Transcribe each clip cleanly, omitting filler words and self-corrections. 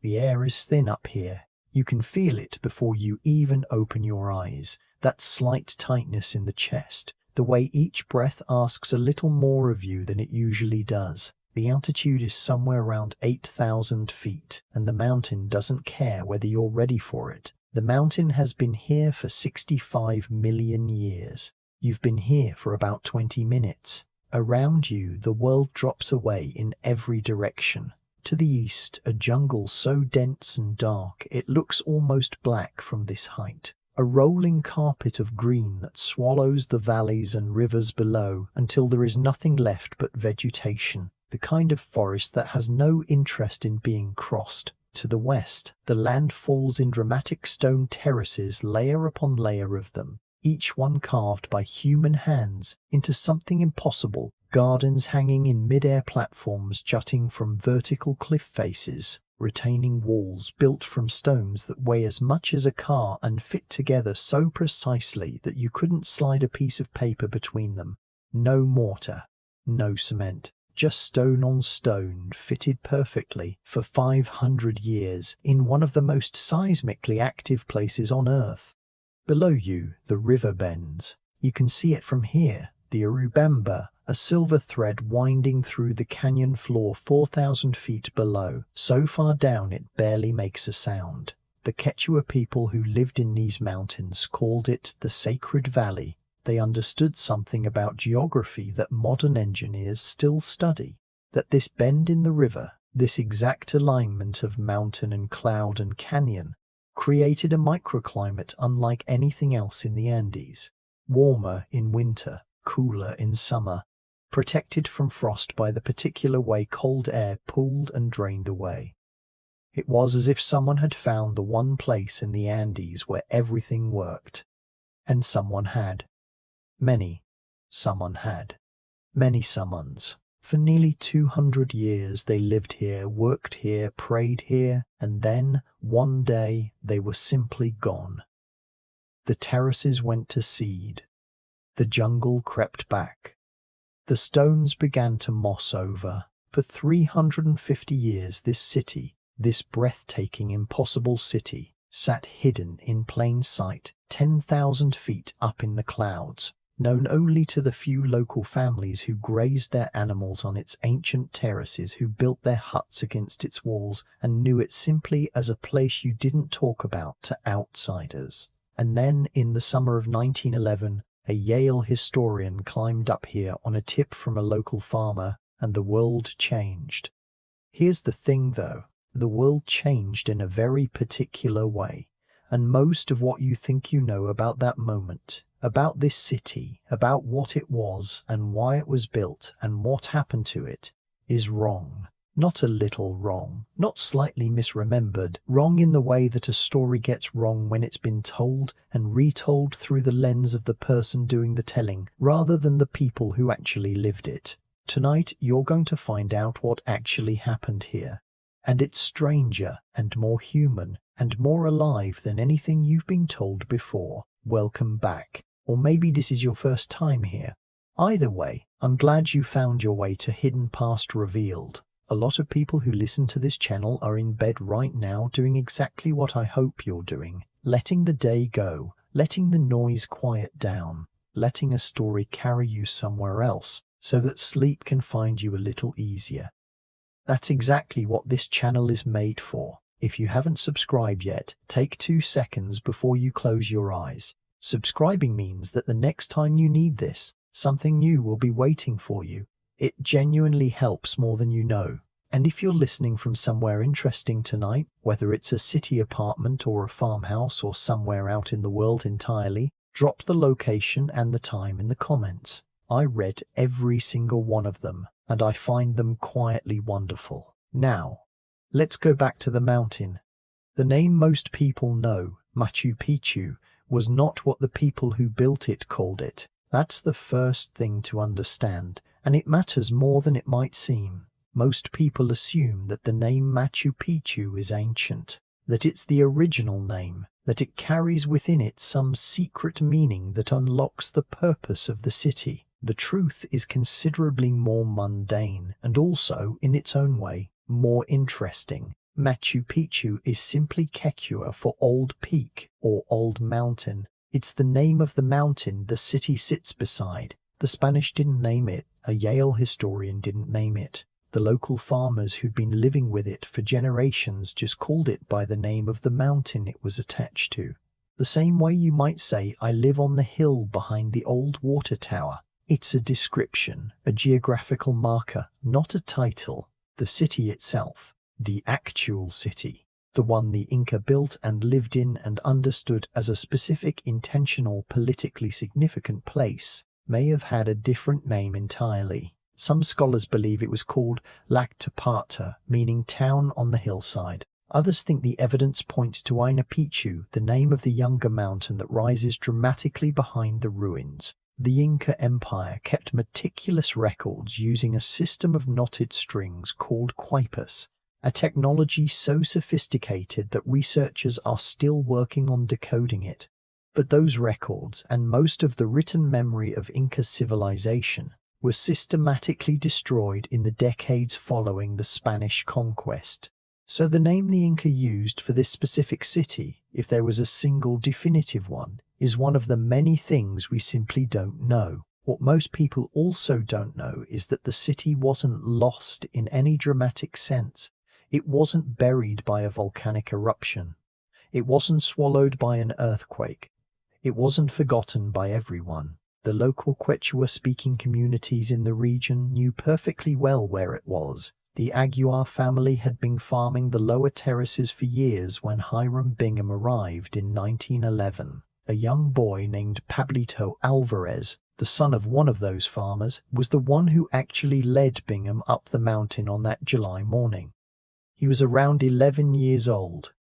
The air is thin up here. You can feel it before you even open your eyes. That slight tightness in the chest, the way each breath asks a little more of you than it usually does. The altitude is somewhere around 8,000 feet, and the mountain doesn't care whether you're ready for it. The mountain has been here for 65 million years. You've been here for about 20 minutes. Around you, the world drops away in every direction. To the east, a jungle so dense and dark it looks almost black from this height. A rolling carpet of green that swallows the valleys and rivers below until there is nothing left but vegetation, the kind of forest that has no interest in being crossed. To the west, the land falls in dramatic stone terraces, layer upon layer of them, each one carved by human hands into something impossible. Gardens hanging in mid-air, platforms jutting from vertical cliff faces, retaining walls built from stones that weigh as much as a car and fit together so precisely that you couldn't slide a piece of paper between them. No mortar, no cement, just stone on stone, fitted perfectly for 500 years in one of the most seismically active places on Earth. Below you, the river bends. You can see it from here, the Urubamba, a silver thread winding through the canyon floor 4,000 feet below, so far down it barely makes a sound. The Quechua people who lived in these mountains called it the Sacred Valley. They understood something about geography that modern engineers still study, that this bend in the river, this exact alignment of mountain and cloud and canyon, created a microclimate unlike anything else in the Andes. Warmer in winter, cooler in summer, protected from frost by the particular way cold air pulled and drained away. It was as if someone had found the one place in the Andes where everything worked. And someone had. Someone had. Many someones. For nearly 200 years they lived here, worked here, prayed here, and then, one day, they were simply gone. The terraces went to seed. The jungle crept back. The stones began to moss over. For 350 years this city, this breathtaking, impossible city, sat hidden in plain sight, 10,000 feet up in the clouds, known only to the few local families who grazed their animals on its ancient terraces, who built their huts against its walls, and knew it simply as a place you didn't talk about to outsiders. And then, in the summer of 1911, a Yale historian climbed up here on a tip from a local farmer, and the world changed. Here's the thing though, the world changed in a very particular way, and most of what you think you know about that moment, about this city, about what it was and why it was built and what happened to it, is wrong. Not a little wrong, not slightly misremembered, wrong in the way that a story gets wrong when it's been told and retold through the lens of the person doing the telling, rather than the people who actually lived it. Tonight you're going to find out what actually happened here. And it's stranger and more human and more alive than anything you've been told before. Welcome back. Or maybe this is your first time here. Either way, I'm glad you found your way to Hidden Past Revealed. A lot of people who listen to this channel are in bed right now doing exactly what I hope you're doing. Letting the day go, letting the noise quiet down, letting a story carry you somewhere else so that sleep can find you a little easier. That's exactly what this channel is made for. If you haven't subscribed yet, take 2 seconds before you close your eyes. Subscribing means that the next time you need this, something new will be waiting for you. It genuinely helps more than you know. And if you're listening from somewhere interesting tonight, whether it's a city apartment or a farmhouse or somewhere out in the world entirely, drop the location and the time in the comments. I read every single one of them, and I find them quietly wonderful. Now, let's go back to the mountain. The name most people know, Machu Picchu, was not what the people who built it called it. That's the first thing to understand, and it matters more than it might seem. Most people assume that the name Machu Picchu is ancient, that it's the original name, that it carries within it some secret meaning that unlocks the purpose of the city. The truth is considerably more mundane, and also, in its own way, more interesting. Machu Picchu is simply Quechua for Old Peak or Old Mountain. It's the name of the mountain the city sits beside. The Spanish didn't name it. A Yale historian didn't name it. The local farmers who'd been living with it for generations just called it by the name of the mountain it was attached to. The same way you might say, I live on the hill behind the old water tower. It's a description, a geographical marker, not a title. The city itself, the actual city, the one the Inca built and lived in and understood as a specific, intentional, politically significant place, may have had a different name entirely. Some scholars believe it was called Lactapata, meaning town on the hillside. Others think the evidence points to Huayna Picchu, the name of the younger mountain that rises dramatically behind the ruins. The Inca Empire kept meticulous records using a system of knotted strings called quipus, a technology so sophisticated that researchers are still working on decoding it. But those records, and most of the written memory of Inca civilization, were systematically destroyed in the decades following the Spanish conquest. So the name the Inca used for this specific city, if there was a single definitive one, is one of the many things we simply don't know. What most people also don't know is that the city wasn't lost in any dramatic sense. It wasn't buried by a volcanic eruption. It wasn't swallowed by an earthquake. It wasn't forgotten by everyone. The local Quechua-speaking communities in the region knew perfectly well where it was. The Aguiar family had been farming the lower terraces for years when Hiram Bingham arrived in 1911. A young boy named Pablito Alvarez, the son of one of those farmers, was the one who actually led Bingham up the mountain on that July morning. He was around 11 years old.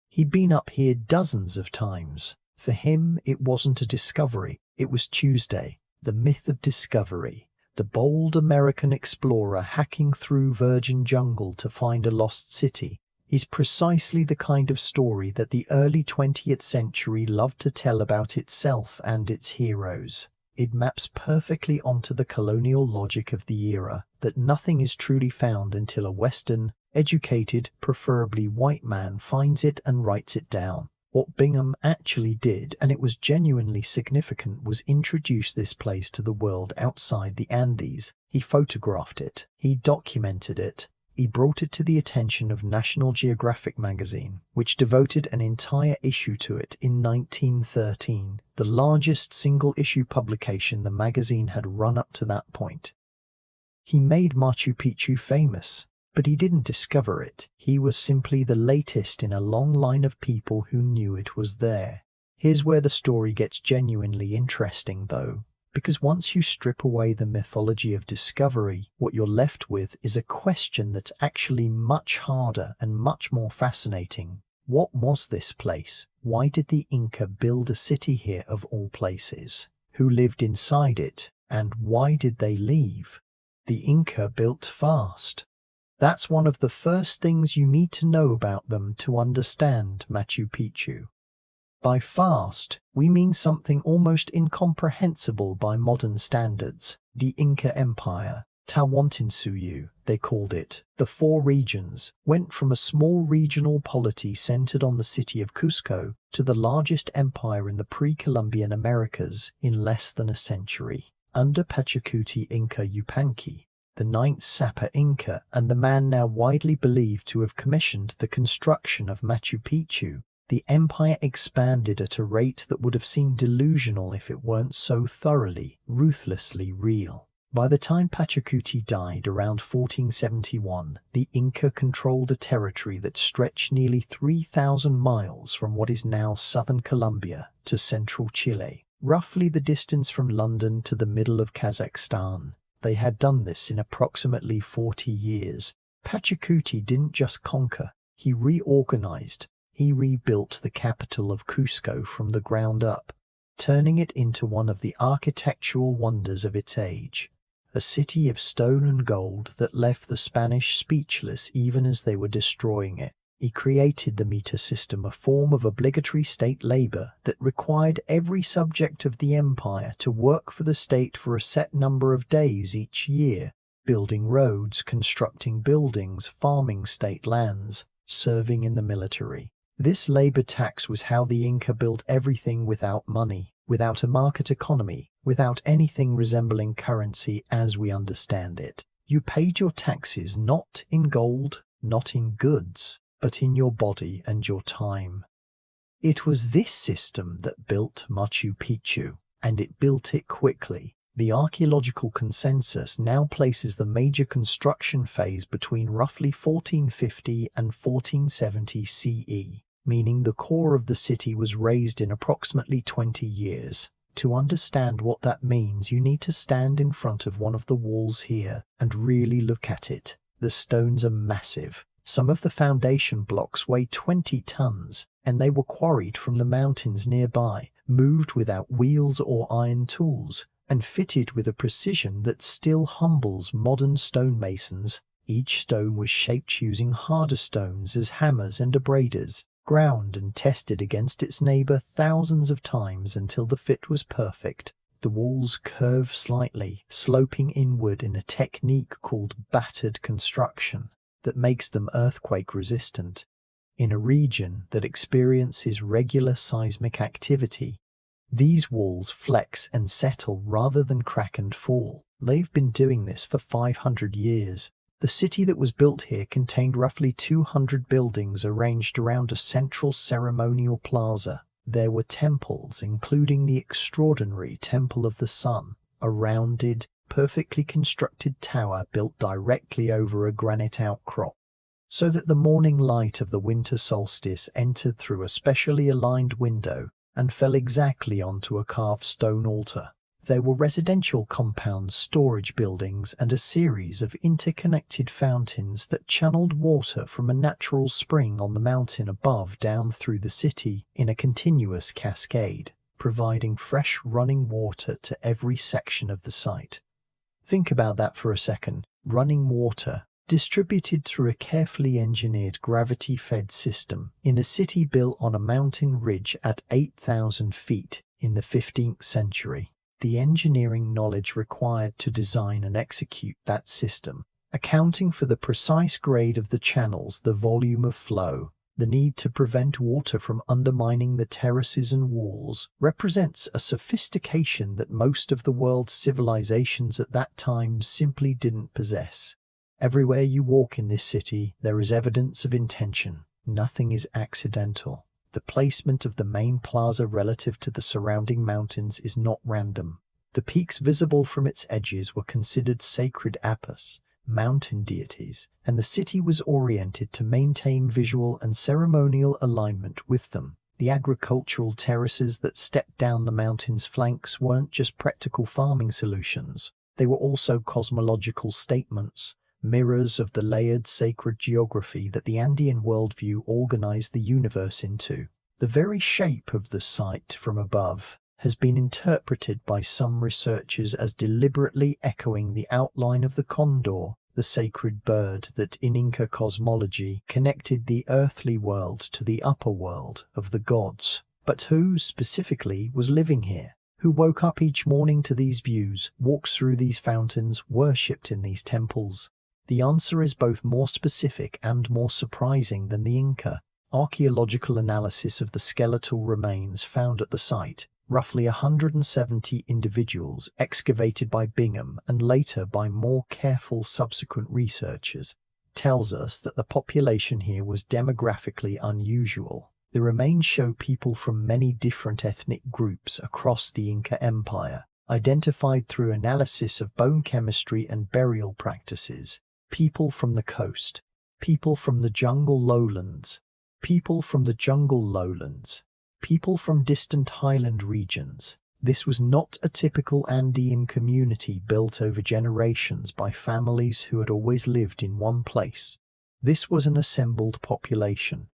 He'd been up here dozens of times. For him, it wasn't a discovery. It was Tuesday, the myth of discovery. The bold American explorer hacking through virgin jungle to find a lost city is precisely the kind of story that the early 20th century loved to tell about itself and its heroes. It maps perfectly onto the colonial logic of the era, that nothing is truly found until a Western, educated, preferably white man finds it and writes it down. What Bingham actually did, and it was genuinely significant, was introduce this place to the world outside the Andes. He photographed it. He documented it. He brought it to the attention of National Geographic magazine, which devoted an entire issue to it in 1913, the largest single-issue publication the magazine had run up to that point. He made Machu Picchu famous. But he didn't discover it. He was simply the latest in a long line of people who knew it was there. Here's where the story gets genuinely interesting, though, because once you strip away the mythology of discovery, what you're left with is a question that's actually much harder and much more fascinating. What was this place? Why did the Inca build a city here of all places? Who lived inside it? And why did they leave? The Inca built fast. That's one of the first things you need to know about them to understand Machu Picchu. By fast, we mean something almost incomprehensible by modern standards. The Inca Empire, Tawantinsuyu, they called it, the four regions, went from a small regional polity centered on the city of Cusco to the largest empire in the pre-Columbian Americas in less than a century. Under Pachacuti Inca Yupanqui, the ninth Sapa Inca and the man now widely believed to have commissioned the construction of Machu Picchu, the empire expanded at a rate that would have seemed delusional if it weren't so thoroughly, ruthlessly real. By the time Pachacuti died around 1471, the Inca controlled a territory that stretched nearly 3,000 miles from what is now southern Colombia to central Chile, roughly the distance from London to the middle of Kazakhstan. They had done this in approximately 40 years. Pachacuti didn't just conquer, he reorganized. He rebuilt the capital of Cusco from the ground up, turning it into one of the architectural wonders of its age. A city of stone and gold that left the Spanish speechless even as they were destroying it. He created the meter system, a form of obligatory state labor that required every subject of the empire to work for the state for a set number of days each year, building roads, constructing buildings, farming state lands. serving in the military. This labor tax was how the Inca built everything without money, without a market economy, without anything resembling currency as we understand it. You paid your taxes not in gold, not in goods, but in your body and your time. It was this system that built Machu Picchu, and it built it quickly. The archaeological consensus now places the major construction phase between roughly 1450 and 1470 CE, meaning the core of the city was raised in approximately 20 years. To understand what that means, you need to stand in front of one of the walls here and really look at it. The stones are massive. Some of the foundation blocks weigh 20 tons, and they were quarried from the mountains nearby, moved without wheels or iron tools, and fitted with a precision that still humbles modern stonemasons. Each stone was shaped using harder stones as hammers and abraders, ground and tested against its neighbor thousands of times until the fit was perfect. The walls curve slightly, sloping inward in a technique called battered construction that makes them earthquake resistant. In a region that experiences regular seismic activity, these walls flex and settle rather than crack and fall. They've been doing this for 500 years. The city that was built here contained roughly 200 buildings arranged around a central ceremonial plaza. There were temples, including the extraordinary Temple of the Sun, a rounded, perfectly constructed tower built directly over a granite outcrop, so that the morning light of the winter solstice entered through a specially aligned window and fell exactly onto a carved stone altar. There were residential compounds, storage buildings, and a series of interconnected fountains that channeled water from a natural spring on the mountain above down through the city in a continuous cascade, providing fresh running water to every section of the site. Think about that for a second. Running water, distributed through a carefully engineered gravity-fed system in a city built on a mountain ridge at 8,000 feet in the 15th century. The engineering knowledge required to design and execute that system, accounting for the precise grade of the channels, the volume of flow, the need to prevent water from undermining the terraces and walls, represents a sophistication that most of the world's civilizations at that time simply didn't possess. Everywhere you walk in this city, there is evidence of intention. Nothing is accidental. The placement of the main plaza relative to the surrounding mountains is not random. The peaks visible from its edges were considered sacred apis, mountain deities, and the city was oriented to maintain visual and ceremonial alignment with them. The agricultural terraces that stepped down the mountain's flanks weren't just practical farming solutions. They were also cosmological statements, mirrors of the layered sacred geography that the Andean worldview organized the universe into. The very shape of the site from above has been interpreted by some researchers as deliberately echoing the outline of the condor, the sacred bird that in Inca cosmology connected the earthly world to the upper world of the gods. But who specifically was living here? Who woke up each morning to these views, walked through these fountains, worshipped in these temples? The answer is both more specific and more surprising than the Inca. Archaeological analysis of the skeletal remains found at the site, roughly 170 individuals excavated by Bingham and later by more careful subsequent researchers, tells us that the population here was demographically unusual. The remains show people from many different ethnic groups across the Inca Empire, identified through analysis of bone chemistry and burial practices. People from the coast, people from the jungle lowlands, people from the jungle lowlands, people from distant highland regions. This was not a typical Andean community built over generations by families who had always lived in one place. This was an assembled population,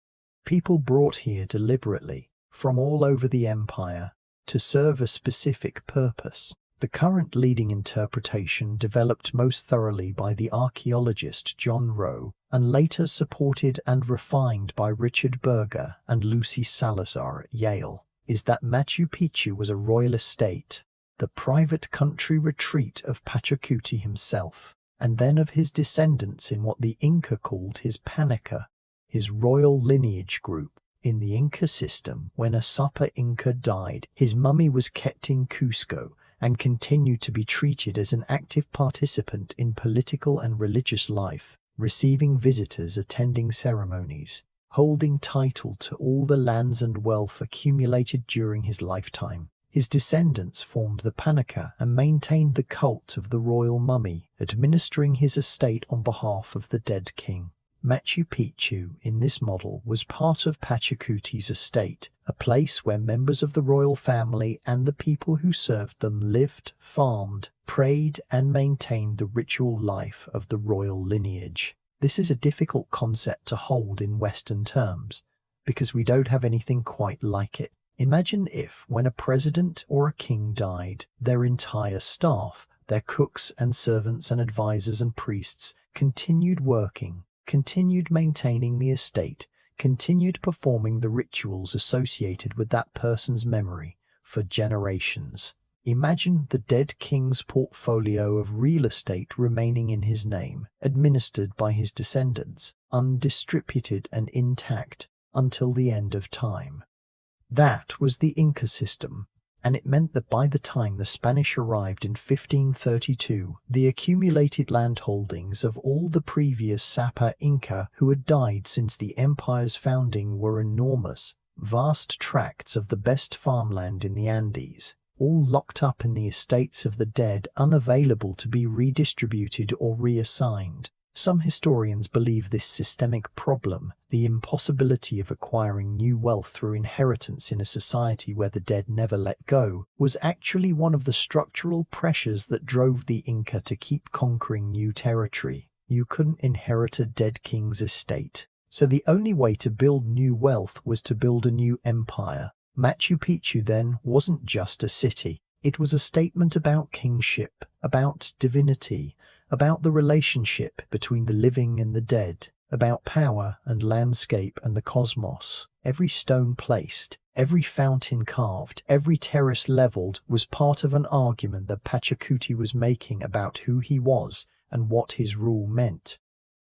people brought here deliberately from all over the empire to serve a specific purpose. The current leading interpretation, developed most thoroughly by the archaeologist John Rowe and later supported and refined by Richard Berger and Lucy Salazar at Yale, is that Machu Picchu was a royal estate, the private country retreat of Pachacuti himself, and then of his descendants in what the Inca called his Panica, his royal lineage group. In the Inca system, when a Sapa Inca died, his mummy was kept in Cusco and continued to be treated as an active participant in political and religious life, receiving visitors, attending ceremonies, holding title to all the lands and wealth accumulated during his lifetime. His descendants formed the Panaka and maintained the cult of the royal mummy, administering his estate on behalf of the dead king. Machu Picchu, in this model, was part of Pachacuti's estate, a place where members of the royal family and the people who served them lived, farmed, prayed, and maintained the ritual life of the royal lineage. This is a difficult concept to hold in Western terms, because we don't have anything quite like it. Imagine if, when a president or a king died, their entire staff, their cooks and servants and advisors and priests, continued working, continued maintaining the estate, continued performing the rituals associated with that person's memory for generations. Imagine the dead king's portfolio of real estate remaining in his name, administered by his descendants, undistributed and intact until the end of time. That was the Inca system, and it meant that by the time the Spanish arrived in 1532, the accumulated land holdings of all the previous Sapa Inca who had died since the empire's founding were enormous, vast tracts of the best farmland in the Andes, all locked up in the estates of the dead, unavailable to be redistributed or reassigned. Some historians believe this systemic problem, the impossibility of acquiring new wealth through inheritance in a society where the dead never let go, was actually one of the structural pressures that drove the Inca to keep conquering new territory. You couldn't inherit a dead king's estate, so the only way to build new wealth was to build a new empire. Machu Picchu then wasn't just a city. It was a statement about kingship, about divinity, about the relationship between the living and the dead, about power and landscape and the cosmos. Every stone placed, every fountain carved, every terrace leveled was part of an argument that Pachacuti was making about who he was and what his rule meant.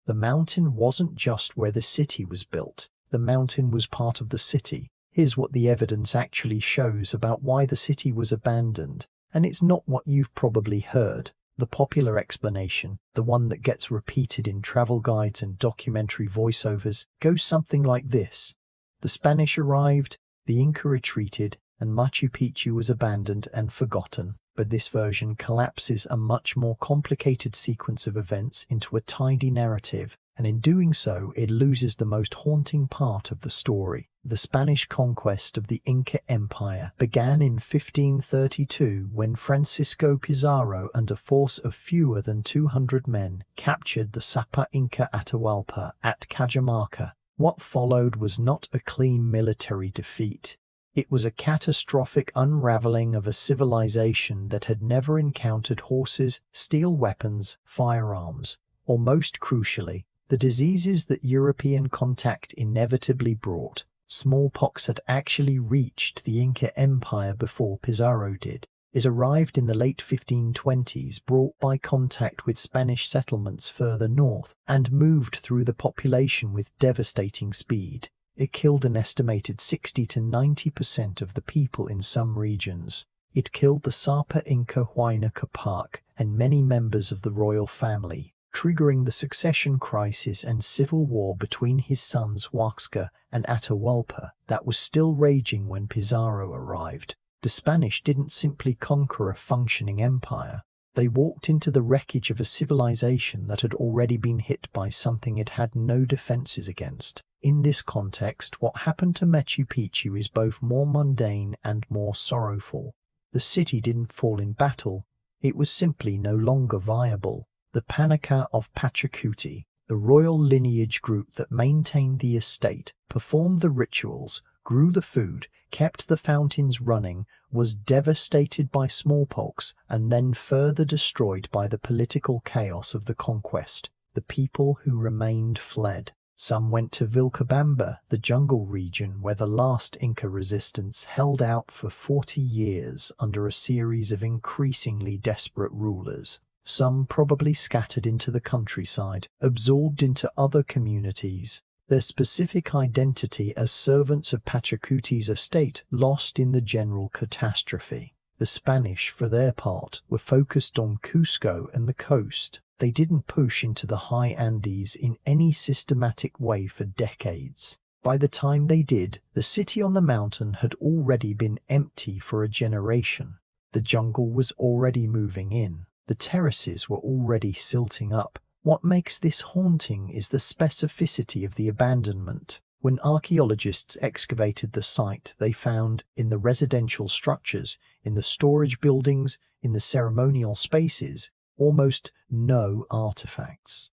The mountain wasn't just where the city was built. The mountain was part of the city. Here's what the evidence actually shows about why the city was abandoned. And it's not what you've probably heard. The popular explanation, the one that gets repeated in travel guides and documentary voiceovers, goes something like this. The Spanish arrived, the Inca retreated, and Machu Picchu was abandoned and forgotten. But this version collapses a much more complicated sequence of events into a tidy narrative, and in doing so it loses the most haunting part of the story. The Spanish conquest of the Inca Empire began in 1532 when Francisco Pizarro and a force of fewer than 200 men captured the Sapa Inca Atahualpa at Cajamarca. What followed was not a clean military defeat. It was a catastrophic unraveling of a civilization that had never encountered horses, steel weapons, firearms, or most crucially, the diseases that European contact inevitably brought. Smallpox had actually reached the Inca Empire before Pizarro did. It arrived in the late 1520s, brought by contact with Spanish settlements further north, and moved through the population with devastating speed. It killed an estimated 60 to 90% of the people in some regions. It killed the Sapa Inca Huayna Capac and many members of the royal family, triggering the succession crisis and civil war between his sons Huaxca and Atahualpa that was still raging when Pizarro arrived. The Spanish didn't simply conquer a functioning empire. They walked into the wreckage of a civilization that had already been hit by something it had no defenses against. In this context, what happened to Machu Picchu is both more mundane and more sorrowful. The city didn't fall in battle. It was simply no longer viable. The Panaka of Pachacuti, the royal lineage group that maintained the estate, performed the rituals, grew the food, kept the fountains running, was devastated by smallpox and then further destroyed by the political chaos of the conquest. The people who remained fled. Some went to Vilcabamba, the jungle region where the last Inca resistance held out for 40 years under a series of increasingly desperate rulers. Some probably scattered into the countryside, absorbed into other communities. their specific identity as servants of Pachacuti's estate lost in the general catastrophe. The Spanish, for their part, were focused on Cusco and the coast. They didn't push into the high Andes in any systematic way for decades. By the time they did, the city on the mountain had already been empty for a generation. The jungle was already moving in. The terraces were already silting up. What makes this haunting is the specificity of the abandonment. When archaeologists excavated the site, they found, in the residential structures, in the storage buildings, in the ceremonial spaces, almost no artifacts.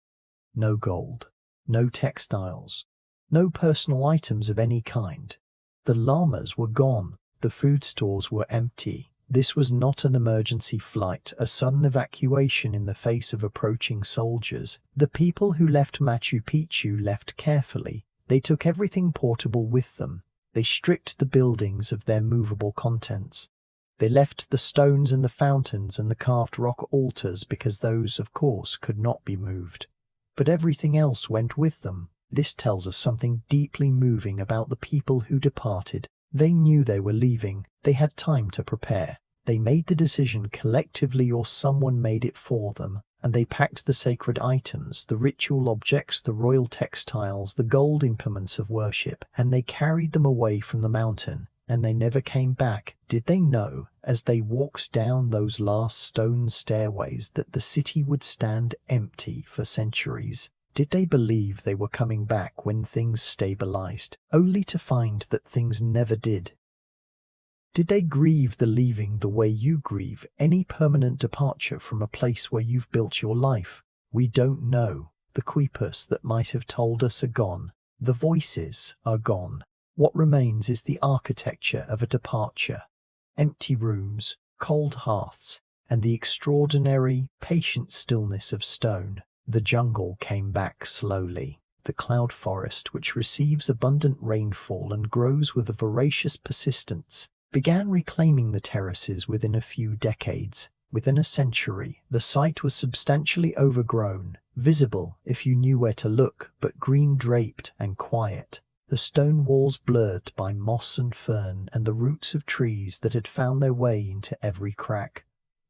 No gold, no textiles, no personal items of any kind. The llamas were gone. The food stores were empty. This was not an emergency flight, a sudden evacuation in the face of approaching soldiers. The people who left Machu Picchu left carefully. They took everything portable with them. They stripped the buildings of their movable contents. They left the stones and the fountains and the carved rock altars because those, of course, could not be moved. But everything else went with them. This tells us something deeply moving about the people who departed. They knew they were leaving. They had time to prepare. They made the decision collectively, or someone made it for them, and they packed the sacred items, the ritual objects, the royal textiles, the gold implements of worship, and they carried them away from the mountain, and they never came back. Did they know, as they walked down those last stone stairways, that the city would stand empty for centuries? Did they believe they were coming back when things stabilized, only to find that things never did? Did they grieve the leaving the way you grieve any permanent departure from a place where you've built your life? We don't know. The quippers that might have told us are gone. The voices are gone. What remains is the architecture of a departure. Empty rooms, cold hearths, and the extraordinary, patient stillness of stone. The jungle came back slowly. The cloud forest, which receives abundant rainfall and grows with a voracious persistence, began reclaiming the terraces within a few decades. Within a century, the site was substantially overgrown, visible if you knew where to look, but green-draped and quiet. The stone walls blurred by moss and fern and the roots of trees that had found their way into every crack.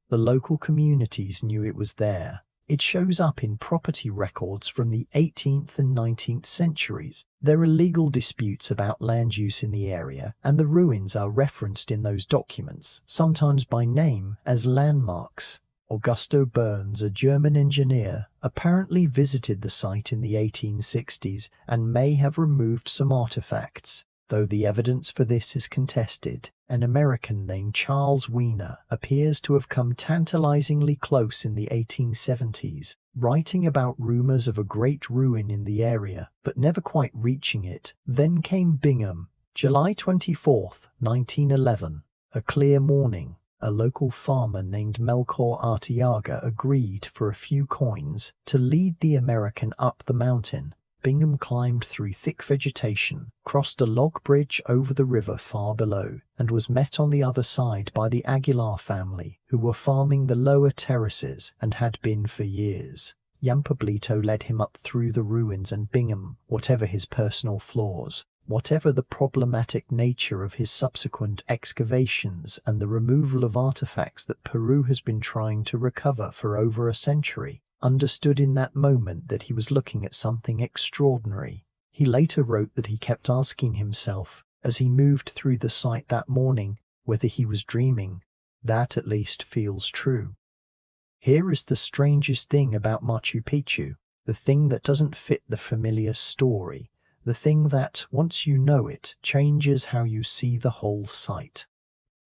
The local communities knew it was there. It shows up in property records from the 18th and 19th centuries. There are legal disputes about land use in the area, and the ruins are referenced in those documents, sometimes by name, as landmarks. Augusto Burns, a German engineer, apparently visited the site in the 1860s and may have removed some artifacts, though the evidence for this is contested. An American named Charles Wiener appears to have come tantalizingly close in the 1870s, writing about rumors of a great ruin in the area, but never quite reaching it. Then came Bingham, July 24, 1911. A clear morning. A local farmer named Melchor Arteaga agreed for a few coins to lead the American up the mountain. Bingham climbed through thick vegetation, crossed a log bridge over the river far below, and was met on the other side by the Aguilar family, who were farming the lower terraces and had been for years. Yampablito led him up through the ruins, and Bingham, whatever his personal flaws, whatever the problematic nature of his subsequent excavations and the removal of artifacts that Peru has been trying to recover for over a century, understood in that moment that he was looking at something extraordinary. He later wrote that he kept asking himself, as he moved through the site that morning, whether he was dreaming. That at least feels true. Here is the strangest thing about Machu Picchu, the thing that doesn't fit the familiar story, the thing that, once you know it, changes how you see the whole site.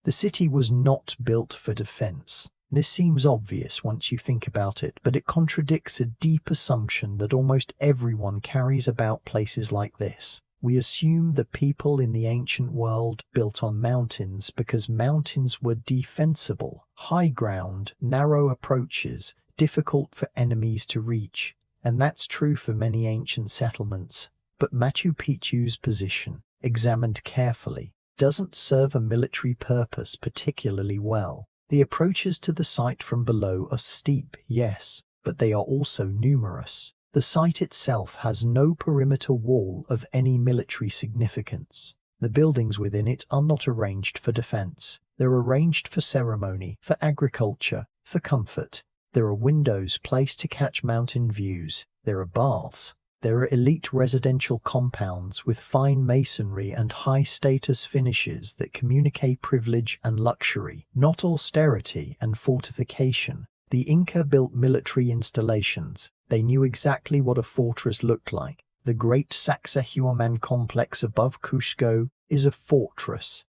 The city was not built for defense. This seems obvious once you think about it, but it contradicts a deep assumption that almost everyone carries about places like this. We assume that people in the ancient world built on mountains because mountains were defensible, high ground, narrow approaches, difficult for enemies to reach. And that's true for many ancient settlements. But Machu Picchu's position, examined carefully, doesn't serve a military purpose particularly well. The approaches to the site from below are steep, yes, but they are also numerous. The site itself has no perimeter wall of any military significance. The buildings within it are not arranged for defense. They're arranged for ceremony, for agriculture, for comfort. There are windows placed to catch mountain views. There are baths. There are elite residential compounds with fine masonry and high-status finishes that communicate privilege and luxury, not austerity and fortification. The Inca built military installations. They knew exactly what a fortress looked like. The great Sacsayhuaman complex above Cusco is a fortress.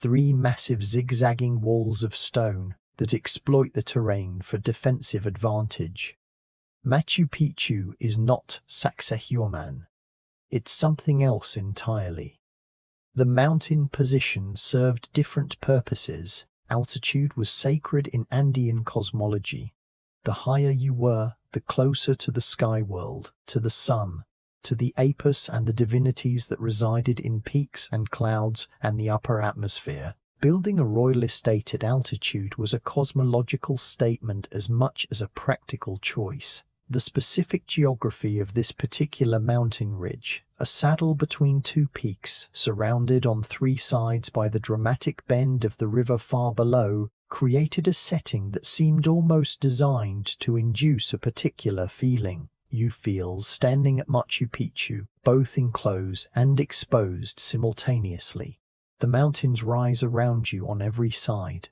3 massive zigzagging walls of stone that exploit the terrain for defensive advantage. Machu Picchu is not Sacsayhuaman. It's something else entirely. The mountain position served different purposes. Altitude was sacred in Andean cosmology. The higher you were, the closer to the sky world, to the sun, to the apus and the divinities that resided in peaks and clouds and the upper atmosphere. Building a royal estate at altitude was a cosmological statement as much as a practical choice. The specific geography of this particular mountain ridge, a saddle between 2 peaks, surrounded on 3 sides by the dramatic bend of the river far below, created a setting that seemed almost designed to induce a particular feeling. You feel standing at Machu Picchu, both enclosed and exposed simultaneously. The mountains rise around you on every side.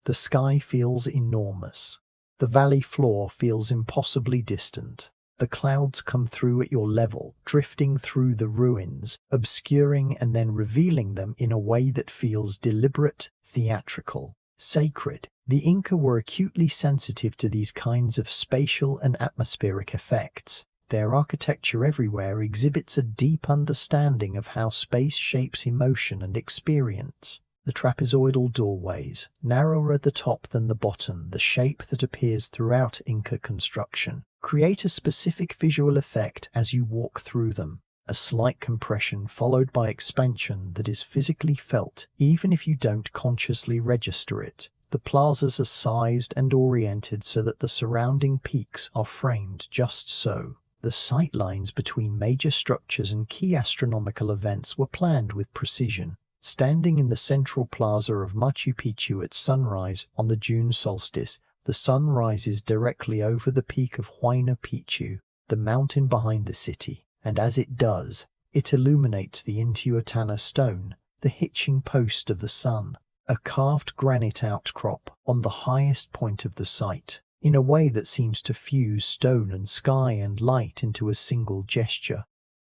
The sky feels enormous. The valley floor feels impossibly distant. The clouds come through at your level, drifting through the ruins, obscuring and then revealing them in a way that feels deliberate, theatrical, sacred. The Inca were acutely sensitive to these kinds of spatial and atmospheric effects. Their architecture everywhere exhibits a deep understanding of how space shapes emotion and experience. The trapezoidal doorways, narrower at the top than the bottom, the shape that appears throughout Inca construction, create a specific visual effect as you walk through them. A slight compression followed by expansion that is physically felt, even if you don't consciously register it. The plazas are sized and oriented so that the surrounding peaks are framed just so. The sight lines between major structures and key astronomical events were planned with precision. Standing in the central plaza of Machu Picchu at sunrise on the June solstice, the sun rises directly over the peak of Huayna Picchu, the mountain behind the city, and as it does, it illuminates the Intihuatana stone, the hitching post of the sun, a carved granite outcrop on the highest point of the site, in a way that seems to fuse stone and sky and light into a single gesture.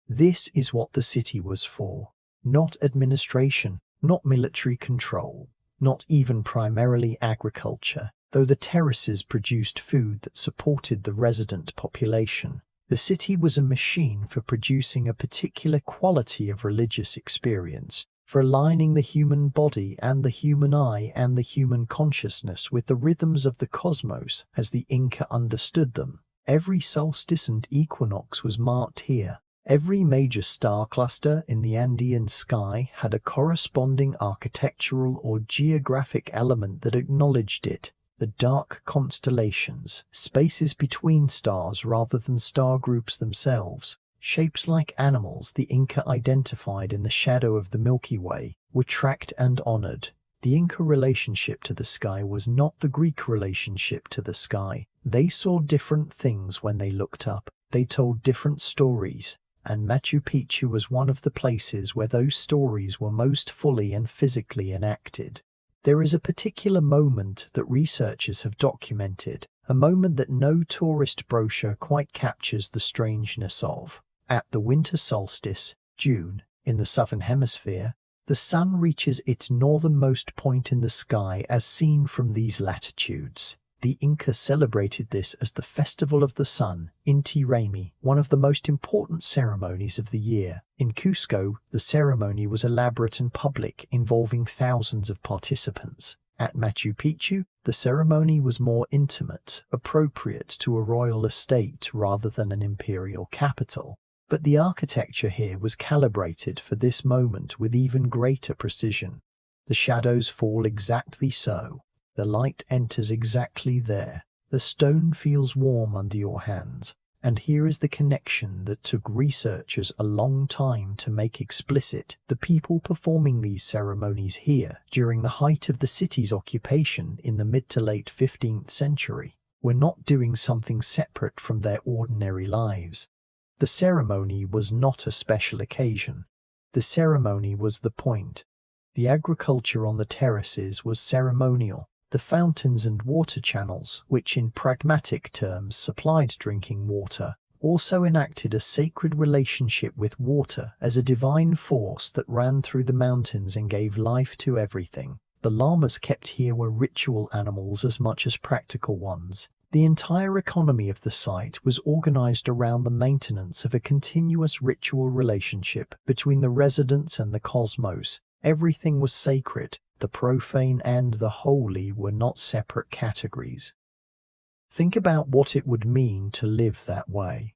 This is what the city was for. Not administration, not military control, not even primarily agriculture, though the terraces produced food that supported the resident population. The city was a machine for producing a particular quality of religious experience, for aligning the human body and the human eye and the human consciousness with the rhythms of the cosmos as the Inca understood them. Every solstice and equinox was marked here. Every major star cluster in the Andean sky had a corresponding architectural or geographic element that acknowledged it. The dark constellations, spaces between stars rather than star groups themselves, shapes like animals the Inca identified in the shadow of the Milky Way, were tracked and honored. The Inca relationship to the sky was not the Greek relationship to the sky. They saw different things when they looked up. They told different stories. And Machu Picchu was one of the places where those stories were most fully and physically enacted. There is a particular moment that researchers have documented, a moment that no tourist brochure quite captures the strangeness of. At the winter solstice, June, in the southern hemisphere, the sun reaches its northernmost point in the sky as seen from these latitudes. The Inca celebrated this as the Festival of the Sun, Inti Raymi, one of the most important ceremonies of the year. In Cusco, the ceremony was elaborate and public, involving thousands of participants. At Machu Picchu, the ceremony was more intimate, appropriate to a royal estate rather than an imperial capital. But the architecture here was calibrated for this moment with even greater precision. The shadows fall exactly so. The light enters exactly there. The stone feels warm under your hands. And here is the connection that took researchers a long time to make explicit. The people performing these ceremonies here during the height of the city's occupation in the mid to late 15th century were not doing something separate from their ordinary lives. The ceremony was not a special occasion. The ceremony was the point. The agriculture on the terraces was ceremonial. The fountains and water channels, which in pragmatic terms supplied drinking water, also enacted a sacred relationship with water as a divine force that ran through the mountains and gave life to everything. The llamas kept here were ritual animals as much as practical ones. The entire economy of the site was organized around the maintenance of a continuous ritual relationship between the residents and the cosmos. Everything was sacred. The profane and the holy were not separate categories. Think about what it would mean to live that way.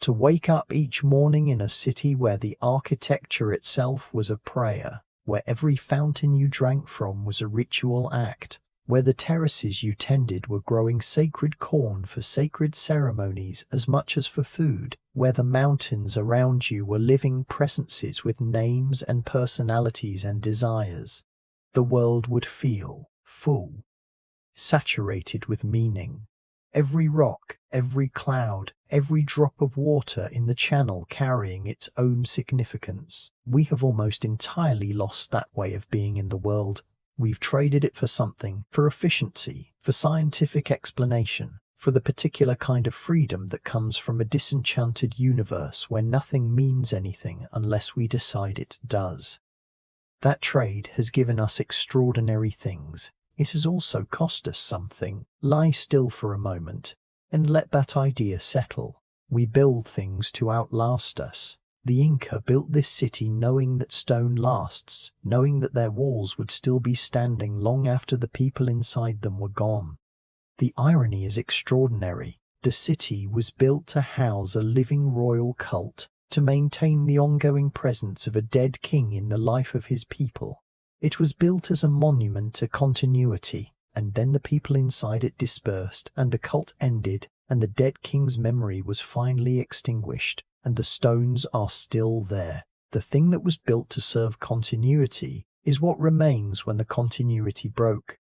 To wake up each morning in a city where the architecture itself was a prayer, where every fountain you drank from was a ritual act, where the terraces you tended were growing sacred corn for sacred ceremonies as much as for food, where the mountains around you were living presences with names and personalities and desires. The world would feel full, saturated with meaning. Every rock, every cloud, every drop of water in the channel carrying its own significance. We have almost entirely lost that way of being in the world. We've traded it for something, for efficiency, for scientific explanation, for the particular kind of freedom that comes from a disenchanted universe where nothing means anything unless we decide it does. That trade has given us extraordinary things. It has also cost us something. Lie still for a moment and let that idea settle. We build things to outlast us. The Inca built this city knowing that stone lasts, knowing that their walls would still be standing long after the people inside them were gone. The irony is extraordinary. The city was built to house a living royal cult, to maintain the ongoing presence of a dead king in the life of his people. It was built as a monument to continuity, and then the people inside it dispersed, and the cult ended, and the dead king's memory was finally extinguished, and the stones are still there. The thing that was built to serve continuity is what remains when the continuity broke.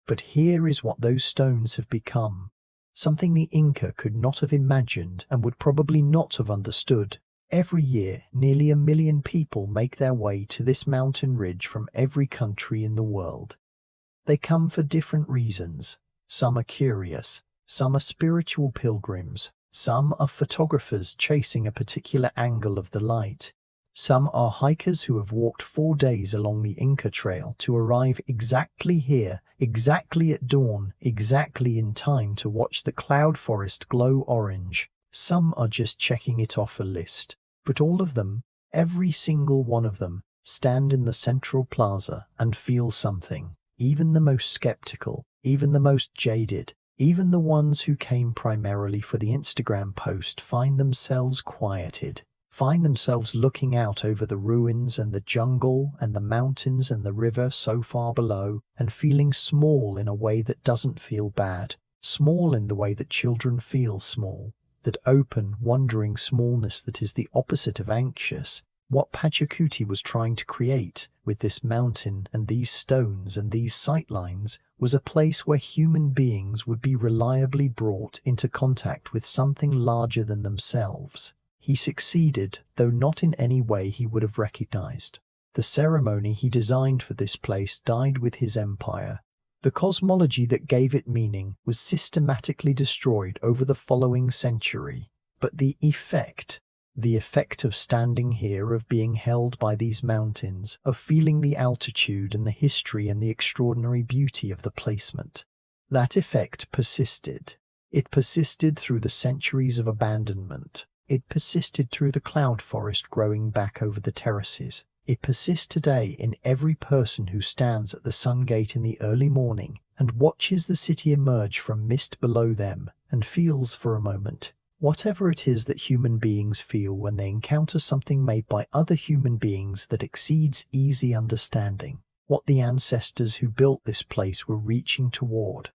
But here is what those stones have become. Something the Inca could not have imagined and would probably not have understood. Every year, nearly 1 million people make their way to this mountain ridge from every country in the world. They come for different reasons. Some are curious, some are spiritual pilgrims, some are photographers chasing a particular angle of the light. Some are hikers who have walked 4 days along the Inca Trail to arrive exactly here, exactly at dawn, exactly in time to watch the cloud forest glow orange. Some are just checking it off a list. But all of them, every single one of them, stand in the central plaza and feel something. Even the most skeptical, even the most jaded, even the ones who came primarily for the Instagram post find themselves quieted, find themselves looking out over the ruins and the jungle and the mountains and the river so far below and feeling small in a way that doesn't feel bad, small in the way that children feel small. That open, wondering smallness that is the opposite of anxious. What Pachacuti was trying to create with this mountain and these stones and these sightlines was a place where human beings would be reliably brought into contact with something larger than themselves. He succeeded, though not in any way he would have recognized. The ceremony he designed for this place died with his empire. The cosmology that gave it meaning was systematically destroyed over the following century. But the effect of standing here, of being held by these mountains, of feeling the altitude and the history and the extraordinary beauty of the placement, that effect persisted. It persisted through the centuries of abandonment. It persisted through the cloud forest growing back over the terraces. It persists today in every person who stands at the sun gate in the early morning and watches the city emerge from mist below them and feels for a moment whatever it is that human beings feel when they encounter something made by other human beings that exceeds easy understanding, what the ancestors who built this place were reaching toward.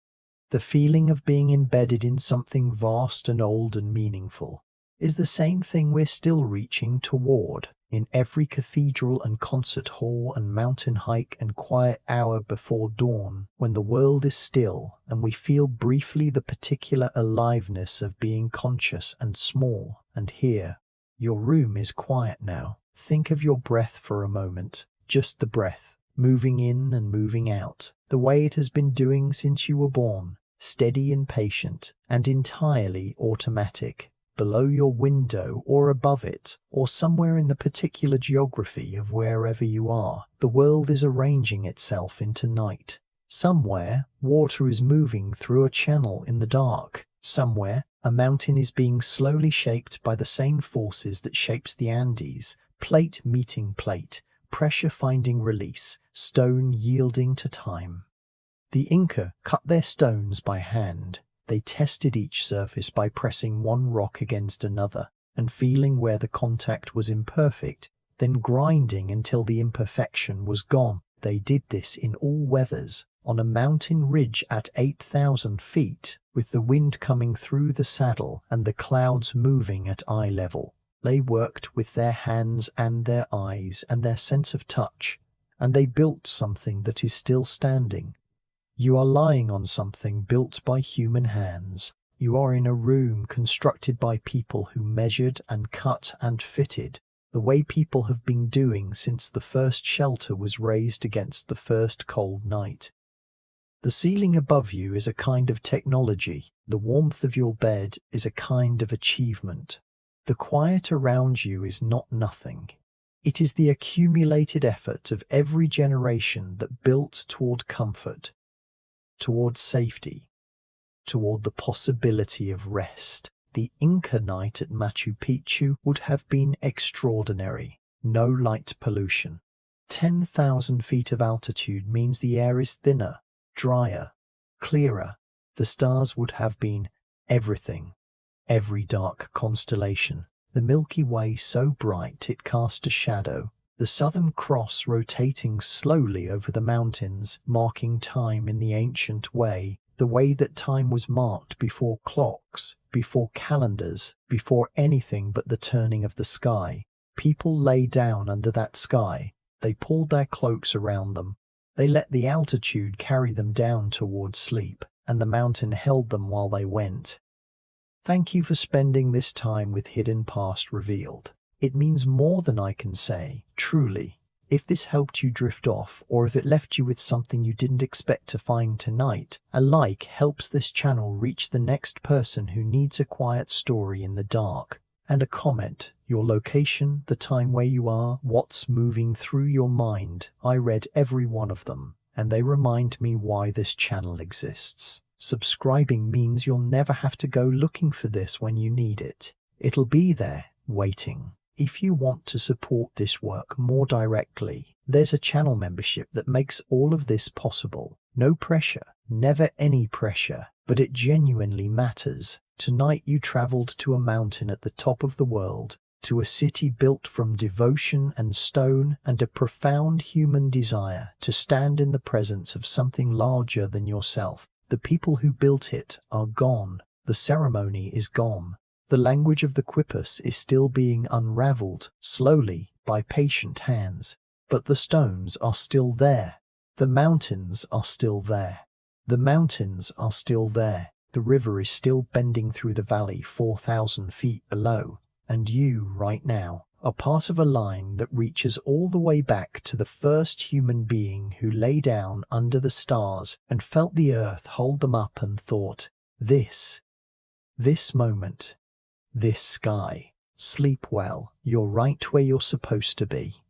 The feeling of being embedded in something vast and old and meaningful is the same thing we're still reaching toward in every cathedral and concert hall and mountain hike and quiet hour before dawn, when the world is still and we feel briefly the particular aliveness of being conscious and small and here. Your room is quiet now. Think of your breath for a moment, just the breath, moving in and moving out, the way it has been doing since you were born, steady and patient and entirely automatic. Below your window or above it, or somewhere in the particular geography of wherever you are, the world is arranging itself into night. Somewhere, water is moving through a channel in the dark. Somewhere, a mountain is being slowly shaped by the same forces that shapes the Andes, plate meeting plate, pressure finding release, stone yielding to time. The Inca cut their stones by hand. They tested each surface by pressing one rock against another and feeling where the contact was imperfect, then grinding until the imperfection was gone. They did this in all weathers, on a mountain ridge at 8,000 feet, with the wind coming through the saddle and the clouds moving at eye level. They worked with their hands and their eyes and their sense of touch, and they built something that is still standing. You are lying on something built by human hands. You are in a room constructed by people who measured and cut and fitted, the way people have been doing since the first shelter was raised against the first cold night. The ceiling above you is a kind of technology. The warmth of your bed is a kind of achievement. The quiet around you is not nothing. It is the accumulated effort of every generation that built toward comfort, toward safety, toward the possibility of rest. The Inca night at Machu Picchu would have been extraordinary. No light pollution. 10,000 feet of altitude means the air is thinner, drier, clearer. The stars would have been everything. Every dark constellation. The Milky Way so bright it cast a shadow. The Southern Cross rotating slowly over the mountains, marking time in the ancient way, the way that time was marked before clocks, before calendars, before anything but the turning of the sky. People lay down under that sky. They pulled their cloaks around them. They let the altitude carry them down towards sleep, and the mountain held them while they went. Thank you for spending this time with Hidden Past Revealed. It means more than I can say, truly. If this helped you drift off, or if it left you with something you didn't expect to find tonight, a like helps this channel reach the next person who needs a quiet story in the dark. And a comment, your location, the time where you are, what's moving through your mind. I read every one of them, and they remind me why this channel exists. Subscribing means you'll never have to go looking for this when you need it. It'll be there, waiting. If you want to support this work more directly, there's a channel membership that makes all of this possible. No pressure, never any pressure, but it genuinely matters. Tonight you traveled to a mountain at the top of the world, to a city built from devotion and stone and a profound human desire to stand in the presence of something larger than yourself. The people who built it are gone. The ceremony is gone. The language of the Quipus is still being unraveled, slowly, by patient hands. But the stones are still there. The mountains are still there. The mountains are still there. The river is still bending through the valley 4,000 feet below. And you, right now, are part of a line that reaches all the way back to the first human being who lay down under the stars and felt the earth hold them up and thought, this moment, this sky. Sleep well. You're right where you're supposed to be.